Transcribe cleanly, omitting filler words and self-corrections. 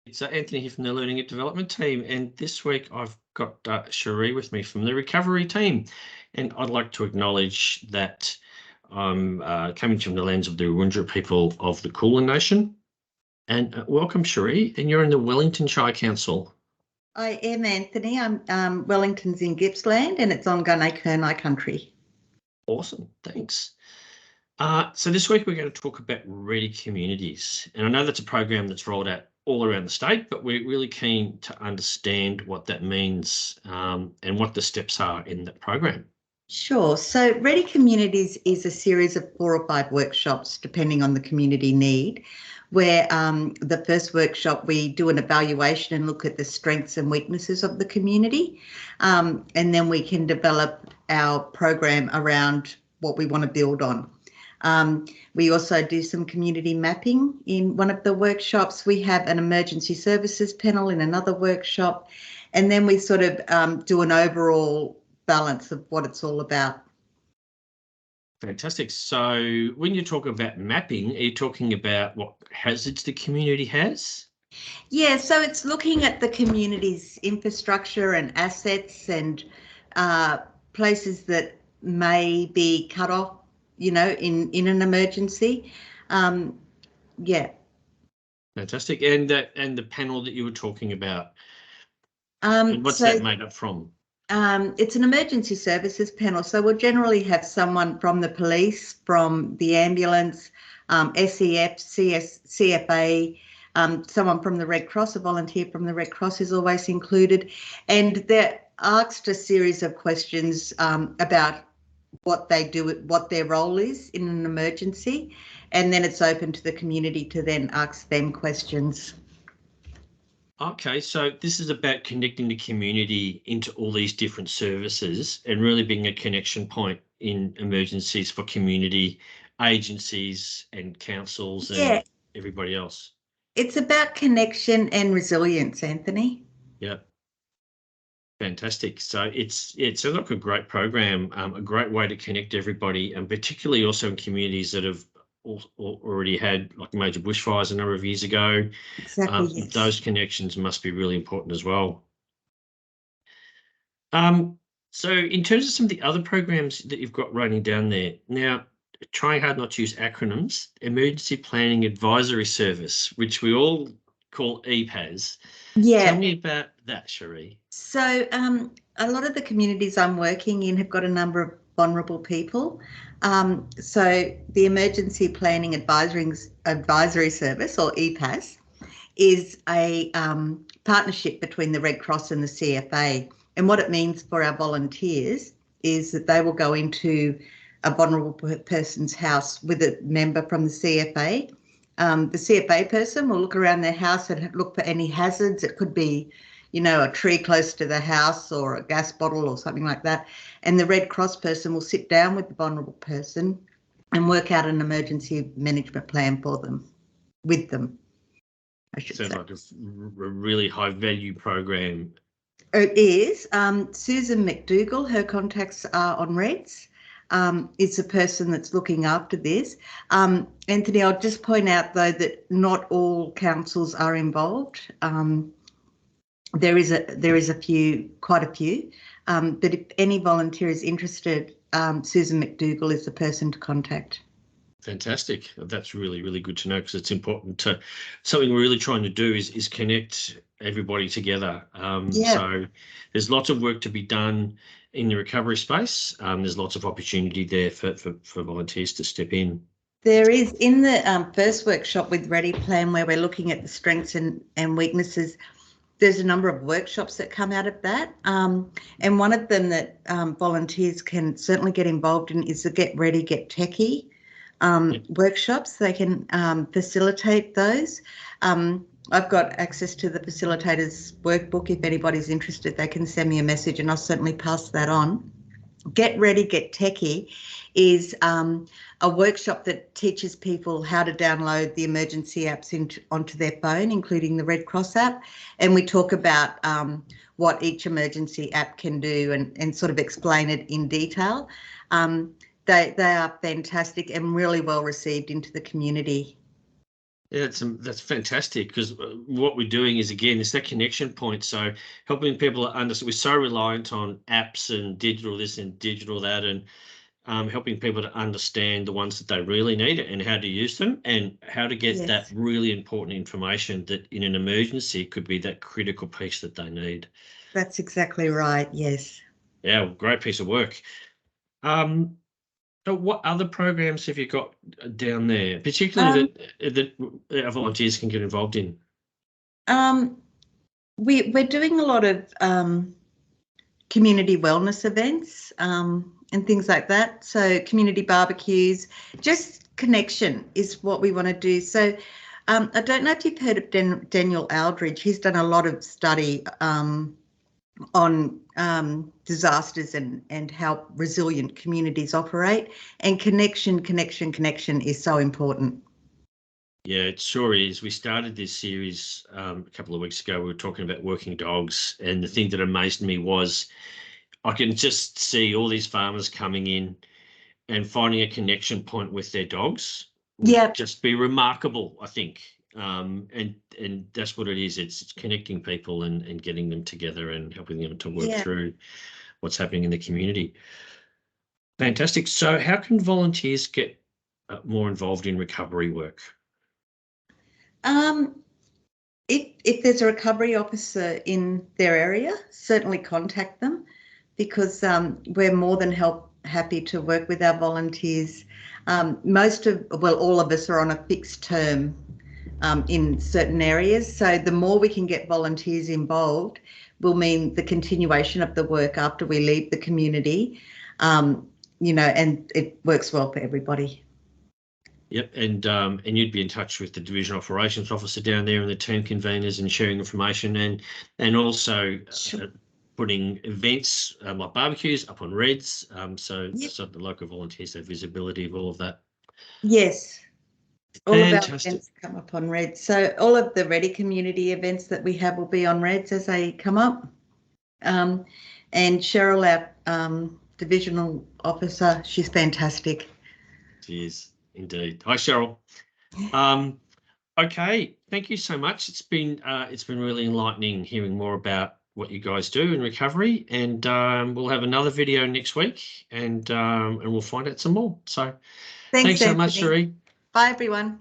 It's Anthony here from the Learning and Development team, and this week I've got Charee with me from the recovery team, and I'd like to acknowledge that I'm coming from the lens of the Wurundjeri people of the Kulin Nation. And welcome, Charee, and you're in the Wellington Shire Council. I am, Anthony. I'm Wellington's in Gippsland, and it's on Gunai country. Awesome, thanks. So this week we're going to talk about ready communities, and I know that's a program that's rolled out all around the state, but we're really keen to understand what that means and what the steps are in that program. Sure. So Ready Communities is a series of 4 or 5 workshops, depending on the community need, where the first workshop we do an evaluation and look at the strengths and weaknesses of the community, and then we can develop our program around what we want to build on. We also do some community mapping in one of the workshops. We have an emergency services panel in another workshop, and then we sort of do an overall balance of what it's all about. Fantastic. So when you talk about mapping, are you talking about what hazards the community has? Yeah, so it's looking at the community's infrastructure and assets and places that may be cut off, you know, in an emergency. Yeah. Fantastic. And the panel that you were talking about, and what's that made up from? It's an emergency services panel, so we'll generally have someone from the police, from the ambulance, SEF, CFA, someone from the Red Cross, a volunteer from the Red Cross is always included, and they're asked a series of questions about what they do, what their role is in an emergency, and then it's open to the community to then ask them questions. Okay, so this is about connecting the community into all these different services and really being a connection point in emergencies for community agencies and councils and everybody else. It's about connection and resilience, Anthony. Yeah. Fantastic. So it sounds like a great program, a great way to connect everybody, and particularly also in communities that have already had like major bushfires a number of years ago. Exactly. Yes. Those connections must be really important as well. So in terms of some of the other programs that you've got running down there, now trying hard not to use acronyms, Emergency Planning Advisory Service, which we all call EPAS. Yeah. Tell me about that, Charee. So a lot of the communities I'm working in have got a number of vulnerable people. So the Emergency Planning Advisory Service, or EPAS, is a partnership between the Red Cross and the CFA. And what it means for our volunteers is that they will go into a vulnerable person's house with a member from the CFA. The CFA person will look around their house and look for any hazards. It could be, you know, a tree close to the house or a gas bottle or something like that. And the Red Cross person will sit down with the vulnerable person and work out an emergency management plan for them, with them, I should say. Sounds like a really high value program. It is. Susan McDougall, her contacts are on Reds. Is the person that's looking after this. Anthony, I'll just point out though that not all councils are involved. There is a few, quite a few. But if any volunteer is interested, Susan McDougall is the person to contact. Fantastic. That's really, really good to know, because it's important to, something we're really trying to do is connect everybody together. So there's lots of work to be done in the recovery space. There's lots of opportunity there for volunteers to step in. There is, in the first workshop with Ready Plan, where we're looking at the strengths and weaknesses, there's a number of workshops that come out of that. And one of them that volunteers can certainly get involved in is the Get Ready, Get Techie workshops. They can facilitate those. I've got access to the facilitator's workbook. If anybody's interested, they can send me a message and I'll certainly pass that on. Get Ready, Get Techie is a workshop that teaches people how to download the emergency apps onto their phone, including the Red Cross app. And we talk about what each emergency app can do and sort of explain it in detail. They are fantastic and really well received into the community. Yeah, that's fantastic, because what we're doing is, again, it's that connection point. So helping people understand, we're so reliant on apps and digital this and digital that, and helping people to understand the ones that they really need and how to use them and how to get that Yes, really important information that in an emergency could be that critical piece that they need. that's exactly right. Yes. Yeah, great piece of work. Um, So what other programs have you got down there, particularly Um, that our volunteers can get involved in? um, we're doing a lot of community wellness events and things like that. So community barbecues, just connection is what we want to do. So I don't know if you've heard of Daniel Aldridge. He's done a lot of study on disasters and how resilient communities operate. And connection is so important. Yeah, it sure is. We started this series a couple of weeks ago. We were talking about working dogs, and the thing that amazed me was I can just see all these farmers coming in and finding a connection point with their dogs would Yeah, just be remarkable, I think. And that's what it is. It's connecting people and getting them together and helping them to work yeah. through what's happening in the community. Fantastic. So how can volunteers get more involved in recovery work? Um, if there's a recovery officer in their area, certainly contact them, because we're more than happy to work with our volunteers. All of us are on a fixed term in certain areas. So the more we can get volunteers involved will mean the continuation of the work after we leave the community, and it works well for everybody. Yep, and you'd be in touch with the division operations officer down there and the team conveners and sharing information and also Sure. putting events like barbecues up on Reds, so Yep. the local volunteers have visibility of all of that. Yes. All of our Fantastic. events come up on Reds. So all of the Ready community events that we have will be on Reds as they come up. Um, and Cheryl, our divisional officer, she's fantastic. She is indeed. Hi, Cheryl. Um, okay, thank you so much. It's been really enlightening hearing more about what you guys do in recovery, and we'll have another video next week, and we'll find out some more. So Thanks, thanks so much, Anthony. Charee. Bye, everyone.